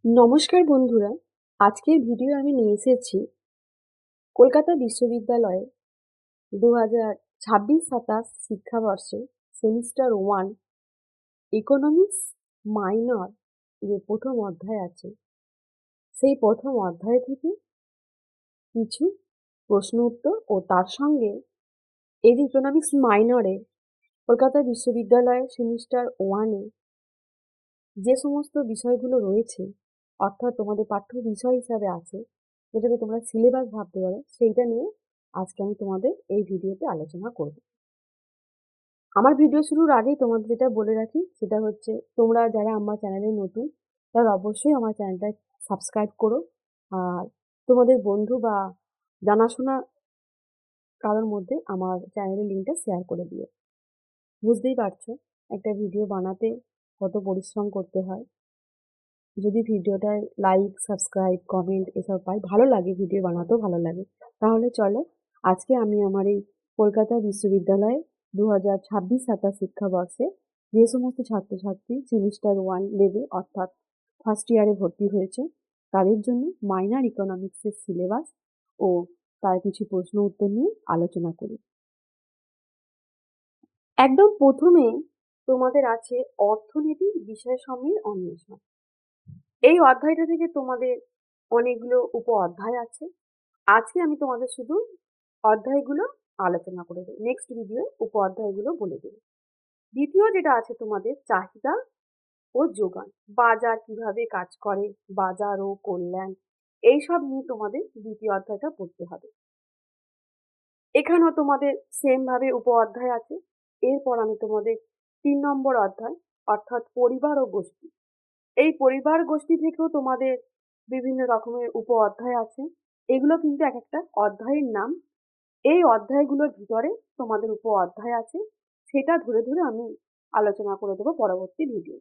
নমস্কার বন্ধুরা, আজকের ভিডিও আমি নিয়ে এসেছি কলকাতা বিশ্ববিদ্যালয়ে 2026-27 শিক্ষাবর্ষে সেমিস্টার 1 ইকোনমিক্স মাইনর যে প্রথম অধ্যায় আছে সেই প্রথম অধ্যায় থেকে কিছু প্রশ্ন উত্তর ও তার সঙ্গে এই যে ইকোনমিক্স মাইনরে কলকাতা বিশ্ববিদ্যালয়ের সেমিস্টার 1-এ যে সমস্ত বিষয়গুলো রয়েছে, অর্থাৎ তোমাদের পাঠ্য বিষয় হিসাবে আছে, যেটাকে তোমরা সিলেবাস ভাবতে পারো, সেইটা নিয়ে আজকে আমি তোমাদের এই ভিডিওতে আলোচনা করব। আমার ভিডিও শুরুর আগেই তোমাদের যেটা বলে রাখি সেটা হচ্ছে, তোমরা যারা আমার চ্যানেলে নতুন তারা অবশ্যই আমার চ্যানেলটা সাবস্ক্রাইব করো, আর তোমাদের বন্ধু বা জানাশোনা কারোর মধ্যে আমার চ্যানেলের লিঙ্কটা শেয়ার করে দিও। বুঝতেই পারছো একটা ভিডিও বানাতে কত পরিশ্রম করতে হয়। যদি ভিডিওটায় লাইক, সাবস্ক্রাইব, কমেন্ট এসব পাই, ভালো লাগে, ভিডিও বানাতেও ভালো লাগে, তাহলে চলো আজকে আমি আমার এই কলকাতা বিশ্ববিদ্যালয়ে 2026-27 শিক্ষাবর্ষে যে সমস্ত ছাত্রছাত্রী সেমিস্টার 1 লেভে অর্থাৎ ফার্স্ট ইয়ারে ভর্তি হয়েছে তাদের জন্য মাইনর ইকোনমিক্সের সিলেবাস ও তার কিছু প্রশ্ন উত্তর নিয়ে আলোচনা করি। একদম প্রথমে তোমাদের আছে অর্থনীতির বিষয়সমূহের অন্বেষণ। এই অধ্যায়টা থেকে তোমাদের অনেকগুলো উপ অধ্যায় আছে। আজকে আমি তোমাদের শুধু অধ্যায়গুলো আলোচনা করে দেবো, নেক্সট ভিডিও উপ অধ্যায়গুলো বলে দেবো। দ্বিতীয় যেটা আছে তোমাদের চাহিদা ও যোগান, বাজার কিভাবে কাজ করে, বাজার ও কল্যাণ, এইসব নিয়ে তোমাদের দ্বিতীয় অধ্যায়টা পড়তে হবে। এখানেও তোমাদের সেম ভাবে উপ অধ্যায় আছে। এরপর আমি তোমাদের 3 নম্বর অধ্যায় অর্থাৎ পরিবার ও গোষ্ঠী, এই পরিবার গোষ্ঠী থেকেও তোমাদের বিভিন্ন রকমের উপ অধ্যায় আছে। এগুলো কিন্তু এক একটা অধ্যায়ের নাম। এই অধ্যায়গুলোর ভিতরে তোমাদের উপ অধ্যায় আছে, সেটা ধরে ধরে আমি আলোচনা করে দেবো পরবর্তী ভিডিও।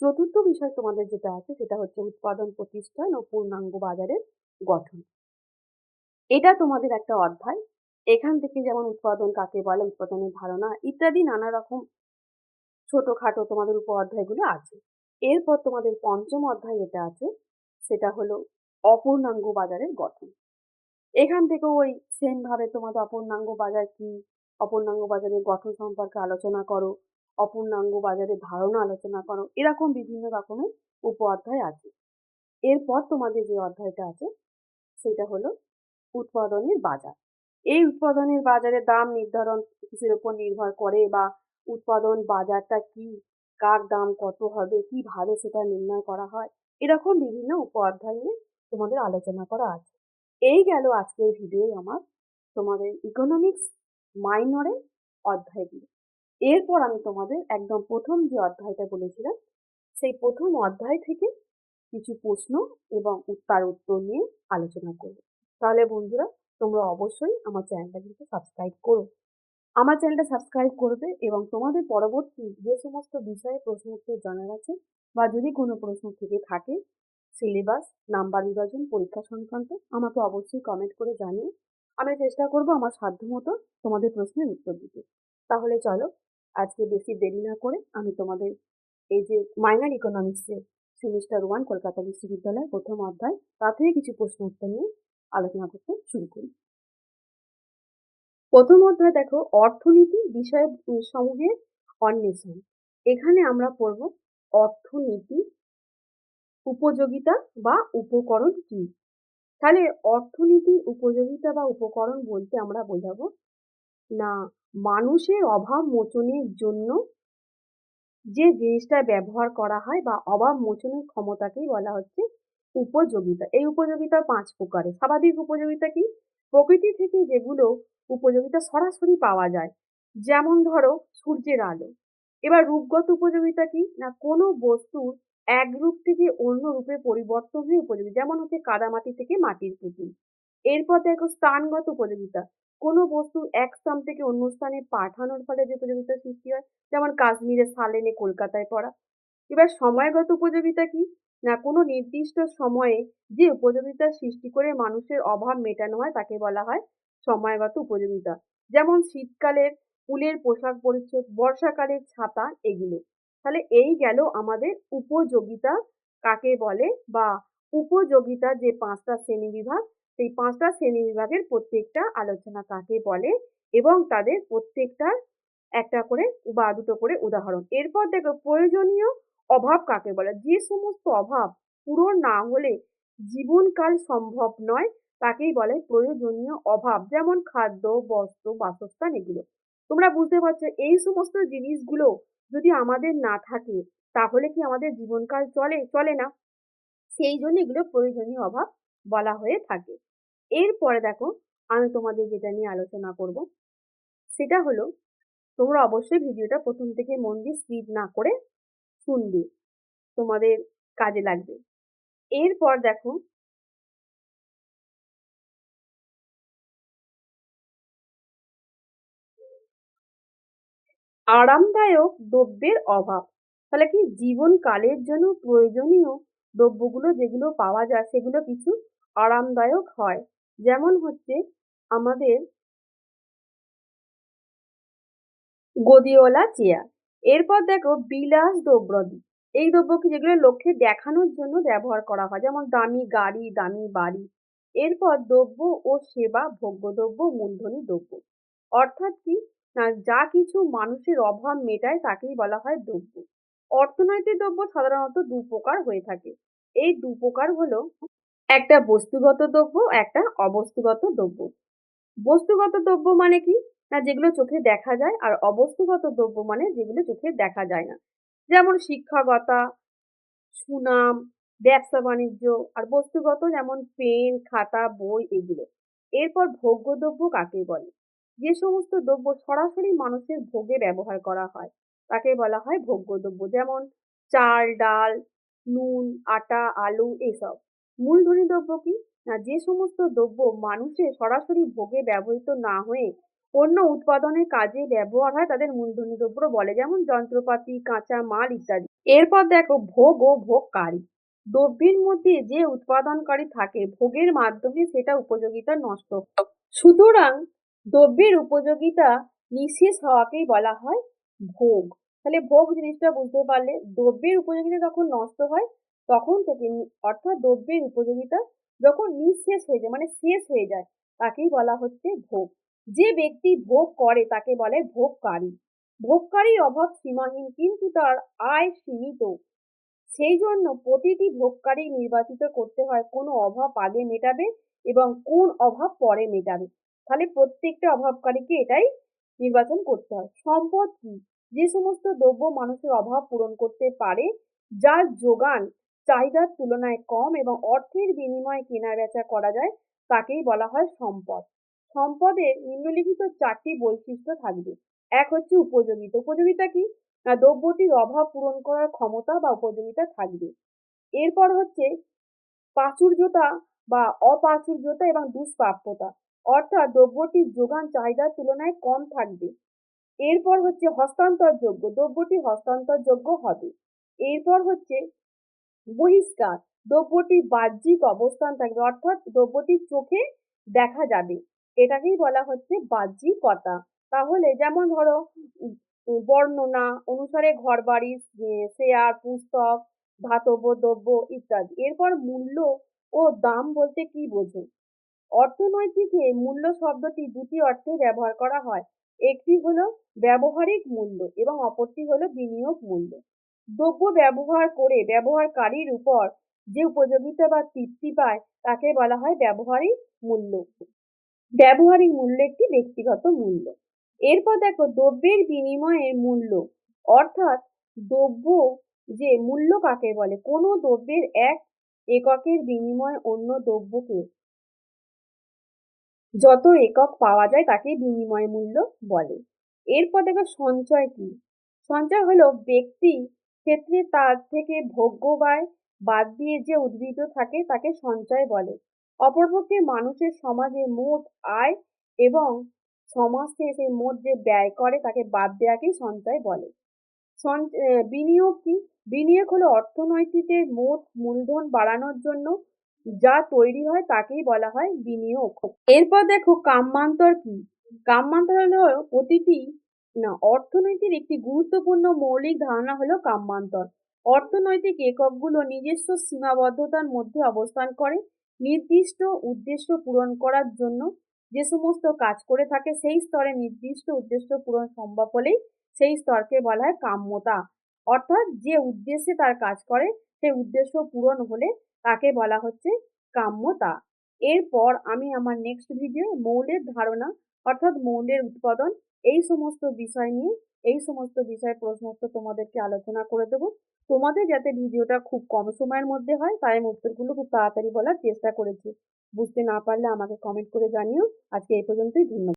চতুর্থ বিষয় তোমাদের যেটা আছে সেটা হচ্ছে উৎপাদন প্রতিষ্ঠান ও পূর্ণাঙ্গ বাজারের গঠন। এটা তোমাদের একটা অধ্যায়। এখান থেকে যেমন উৎপাদন কাকে বলে, উৎপাদনের ধারণা ইত্যাদি নানা রকম ছোটখাটো তোমাদের উপ অধ্যায়গুলো আছে। এরপর তোমাদের পঞ্চম অধ্যায় যেটা আছে সেটা হলো অপূর্ণাঙ্গ বাজারের গঠন। এখান থেকেও ওই সেম ভাবে তোমাদের অপূর্ণাঙ্গ বাজার কি, অপূর্ণাঙ্গ বাজারের গঠন সম্পর্কে আলোচনা করো, অপূর্ণাঙ্গ বাজারের ধারণা আলোচনা করো, এরকম বিভিন্ন রকমের উপ অধ্যায় আছে। এরপর তোমাদের যে অধ্যায়টা আছে সেটা হলো উৎপাদনের বাজার। এই উৎপাদনের বাজারের দাম নির্ধারণ কিসের উপর নির্ভর করে, বা উৎপাদন বাজারটা কি, কার দাম কত হবে, কিভাবে সেটা নির্ণয় করা হয়, এরকম বিভিন্ন উপ অধ্যায় নিয়ে তোমাদের আলোচনা করা আছে। এই গেল আজকের ভিডিও আমার তোমাদের ইকোনমিক্স মাইনরের অধ্যায়গুলো। এরপর আমি তোমাদের একদম প্রথম যে অধ্যায়টা বলেছিলাম সেই প্রথম অধ্যায় থেকে কিছু প্রশ্ন এবং তার উত্তর নিয়ে আলোচনা করব। তাহলে বন্ধুরা, তোমরা অবশ্যই আমার চ্যানেলটা কিন্তু সাবস্ক্রাইব করো। আমার চ্যানেলটা সাবস্ক্রাইব করবে এবং তোমাদের পরবর্তী যে সমস্ত বিষয়ে প্রশ্ন উত্তর জানার আছে, বা যদি কোনো প্রশ্ন থেকে থাকে সিলেবাস, নাম্বার বিভাজন, পরীক্ষা সংক্রান্ত, আমাকে অবশ্যই কমেন্ট করে জানিয়ে আমি চেষ্টা করব আমার সাধ্যমতো তোমাদের প্রশ্নের উত্তর দিতে। তাহলে চলো আজকে বেশি দেরি না করে আমি তোমাদের এই যে মাইনর ইকোনমিক্সের সেমিস্টার 1 কলকাতা বিশ্ববিদ্যালয়ের প্রথম অধ্যায় তা থেকে কিছু প্রশ্ন উত্তর নিয়ে আলোচনা করতে শুরু করি। প্রথম অধ্যায় দেখো, অর্থনীতি বিষয় সমূহের অন্বেষণ। এখানে আমরা পড়ব অর্থনীতি উপযোগিতা বা উপকরণ কি। তাহলে অর্থনীতি উপযোগিতা বা উপকরণ বলতে আমরা বোঝাবো না, মানুষের অভাব মোচনের জন্য যে জিনিসটা ব্যবহার করা হয় বা অভাব মোচনের ক্ষমতাকেই বলা হচ্ছে উপযোগিতা। এই উপযোগিতা 5 প্রকারের। স্বাভাবিক উপযোগিতা কি, প্রকৃতি থেকে যেগুলো উপযোগিতা সরাসরি পাওয়া যায়, যেমন ধরো সূর্যের আলো। এবার রূপগত উপযোগিতা কি না, কোনো বস্তুর এক রূপ থেকে অন্য রূপে পরিবর্তন হয়ে উপযোগী, যেমন হচ্ছে কাদামাটি থেকে মাটির পুতুল। এরপর দেখো স্থানগত উপযোগিতা, কোনো বস্তু এক স্থান থেকে অন্য স্থানে পাঠানোর ফলে যে উপযোগিতার সৃষ্টি হয়, যেমন কাশ্মীরে শাল এনে কলকাতায় পড়া। এবার সময়গত উপযোগিতা কি না, কোনো নির্দিষ্ট সময়ে যে উপযোগিতার সৃষ্টি করে মানুষের অভাব মেটানো হয় তাকে বলা হয় সময়গত উপযোগিতা, যেমন শীতকালের উলের পোশাক পরিচ্ছদ, বর্ষাকালের ছাতা, এগুলো। তাহলে এই গেল আমাদের উপযোগিতা কাকে বলে, বা উপযোগিতা যে 5টা শ্রেণীবিভাগ, সেই 5টা শ্রেণীবিভাগের প্রত্যেকটা আলোচনা কাকে বলে এবং তাদের প্রত্যেকটার একটা করে বা দুটো করে উদাহরণ। এরপর দেখো প্রয়োজনীয় অভাব কাকে বলে। যে সমস্ত অভাব পূরণ না হলে জীবনকাল সম্ভব নয় তাকেই বলে প্রয়োজনীয় অভাব। যেমন খাদ্য, বস্ত্র, বাসস্থান এগুলো। তোমরা বুঝতে পারছো এই সমস্ত জিনিসগুলো যদি আমাদের না থাকে তাহলে কি আমাদের জীবনকাল চলে? চলে না। সেই জন্য এগুলো প্রয়োজনীয় অভাব বলা হয়ে থাকে। এরপরে দেখো আমি তোমাদের যেটা নিয়ে আলোচনা করব সেটা হলো, তোমরা অবশ্যই ভিডিওটা প্রথম থেকে মন দিয়ে স্কিপ না করে শুনবে, তোমাদের কাজে লাগবে। এরপর দেখো আরামদায়ক দ্রব্যের অভাব। তাহলে কি জীবনকালের জন্য প্রয়োজনীয় দ্রব্যগুলো যেগুলো পাওয়া যায় সেগুলো কিছু আরামদায়ক হয়। যেমন হচ্ছে আমাদের গদিওয়ালা চেয়ার। এরপর দেখো বিলাস দ্রব্যাদি। এই দ্রব্য কি যেগুলো লোককে দেখানোর জন্য ব্যবহার করা হয়, যেমন দামি গাড়ি, দামি বাড়ি। এরপর দ্রব্য ও সেবা, ভোগ্যদ্রব্য, মূলধনী দ্রব্য। অর্থাৎ কি না, যা কিছু মানুষের অভাব মেটায় তাকেই বলা হয় দ্রব্য। অর্থনৈতিক দ্রব্য সাধারণত দু প্রকার হয়ে থাকে। এই দু প্রকার হলো, একটা বস্তুগত দ্রব্য, একটা অবস্তুগত দ্রব্য। বস্তুগত দ্রব্য মানে কি না, যেগুলো চোখে দেখা যায়, আর অবস্তুগত দ্রব্য মানে যেগুলো চোখে দেখা যায় না। যেমন শিক্ষাগতা, সুনাম, ব্যবসা বাণিজ্য। আর বস্তুগত যেমন পেন, খাতা, বই এগুলো। এরপর ভোগ্যদ্রব্য কাকে বলে, যে সমস্ত দ্রব্য সরাসরি মানুষের ভোগে ব্যবহার করা হয় তাকে বলা হয় ভোগ্যদ্রব্য। যেমন চাল, ডাল, নুন, আটা, আলু এসব। মূলধনী দ্রব্য কি না, যে সমস্ত দ্রব্য মানুষের সরাসরি ভোগে ব্যবহৃত না হয়ে অন্য উৎপাদনের কাজে ব্যবহার হয় তাদের মূলধনী দ্রব্য বলে। যেমন যন্ত্রপাতি, কাঁচা মাল ইত্যাদি। এরপর দেখো ভোগ ও ভোগকারী। দ্রব্যের মধ্যে যে উৎপাদনকারী থাকে ভোগের মাধ্যমে সেটা উপযোগিতা নষ্ট। সুতরাং দ্রব্যের উপযোগিতা নিঃশেষ হওয়াকেই বলা হয় ভোগ। তাহলে ভোগ জিনিসটা বুঝতে পারলে, দ্রব্যের উপযোগিতা যখন নষ্ট হয় তখন থেকে, অর্থাৎ দ্রব্যের উপযোগিতা যখন নিঃশেষ হয়ে যায় মানে শেষ হয়ে যায় তাকেই বলা হচ্ছে ভোগ। যে ব্যক্তি ভোগ করে তাকে বলে ভোগকারী। ভোগকারীর অভাব সীমাহীন কিন্তু তার আয় সীমিত। সেই জন্য প্রতিটি ভোগকারী নির্বাচিত করতে হয় কোন অভাব আগে মেটাবে এবং কোন অভাব পরে মেটাবে। তাহলে প্রত্যেকটা অভাবকারীকে এটাই নির্বাচন করতে হয়। সম্পদ কি, যে সমস্ত দ্রব্য মানুষের অভাব পূরণ করতে পারে, যার যোগান চাহিদার তুলনায় কম এবং অর্থের বিনিময়ে কেনা বেচা করা যায় তাকেই বলা হয় সম্পদ। সম্পদের নিম্নলিখিত 4টি বৈশিষ্ট্য থাকবে। এক হচ্ছে উপযোগিতা। উপযোগিতা কি না, দ্রব্যটির অভাব পূরণ করার ক্ষমতা বা উপযোগিতা থাকবে। এরপর হচ্ছে প্রাচুর্যতা বা অপ্রাচুর্যতা এবং দুষ্প্রাপ্যতা, অর্থাৎ দ্রব্যটির যোগান চাহিদার তুলনায় কম থাকবে। এরপর হচ্ছে হস্তান্তরযোগ্য, দ্রব্যটি হস্তান্তরযোগ্য হবে। এরপর হচ্ছে বহিষ্কার, দ্রব্যটির বাহ্যিক অবস্থান থাকবে, অর্থাৎ দ্রব্যটি চোখে দেখা যাবে, এটাকেই বলা হচ্ছে বাহ্যিকতা। তাহলে যেমন ধরো বর্ণনা অনুসারে ঘরবাড়ি, শেয়ার, পুস্তক, ধাতব দ্রব্য ইত্যাদি। এরপর মূল্য ও দাম বলতে কি বোঝো। অর্থনৈতিকে মূল্য শব্দটি দুটি অর্থে ব্যবহার করা হয়। একটি হলো ব্যবহারিক মূল্য এবং অপরটি হলো বিনিয়োগ মূল্য। দ্রব্য ব্যবহার করে ব্যবহারকারীর উপর যে উপযোগিতা বা তৃপ্তি পায় তাকে বলা হয় ব্যবহারিক মূল্য। ব্যবহারিক মূল্য একটি ব্যক্তিগত মূল্য। এরপর দেখো দ্রব্যের বিনিময়ের মূল্য, অর্থাৎ দ্রব্য যে মূল্য কাকে বলে, কোনো দ্রব্যের এক এককের বিনিময়ে অন্য দ্রব্যকে যত একক পাওয়া যায় তাকে বিনিময় মূল্য বলে। এরপর দেখো সঞ্চয় কি। সঞ্চয় হলো ব্যক্তি ক্ষেত্রে তার থেকে ভোগ্য ব্যয় বাদ দিয়ে যে উদ্ভিদ থাকে তাকে সঞ্চয় বলে। অপরপক্ষে মানুষের সমাজে মোট আয় এবং সমাজ থেকে মোট যে ব্যয় করে তাকে বাদ দেওয়াকেই সঞ্চয় বলে। বিনিয়োগ কি, বিনিয়োগ হলো অর্থনৈতিকের মোট মূলধন বাড়ানোর জন্য যা তৈরি হয় তাকেই বলা হয় বিনিয়োগ। এরপর দেখো কাম্যান্তর কি। কাম্যান্তর হলো প্রতিটি না অর্থনীতির একটি গুরুত্বপূর্ণ মৌলিক ধারণা হলো কাম্যান্তর। অর্থনৈতিক এককগুলো নিজস্ব সীমাবদ্ধতার মধ্যে অবস্থান করে। নির্দিষ্ট উদ্দেশ্য পূরণ করার জন্য যে সমস্ত কাজ করে থাকে সেই স্তরে নির্দিষ্ট উদ্দেশ্য পূরণ সম্ভব হলেই সেই স্তরকে বলা হয় কাম্যতা। অর্থাৎ যে উদ্দেশ্যে তার কাজ করে সেই উদ্দেশ্য পূরণ হলে তাকে বলা হচ্ছে কাম্যতা। এরপর আমি আমার নেক্সট ভিডিও মৌলের ধারণা অর্থাৎ মৌলের উৎপাদন এই সমস্ত বিষয় নিয়ে এই সমস্ত বিষয়ে প্রশ্ন উত্তর তোমাদেরকে আলোচনা করে দেবো। তোমাদের যাতে ভিডিওটা খুব কম সময়ের মধ্যে হয় তাই আমি উত্তরগুলো খুব তাড়াতাড়ি বলার চেষ্টা করেছি। বুঝতে না পারলে আমাকে কমেন্ট করে জানিও। আজকে এই পর্যন্তই। ধন্যবাদ।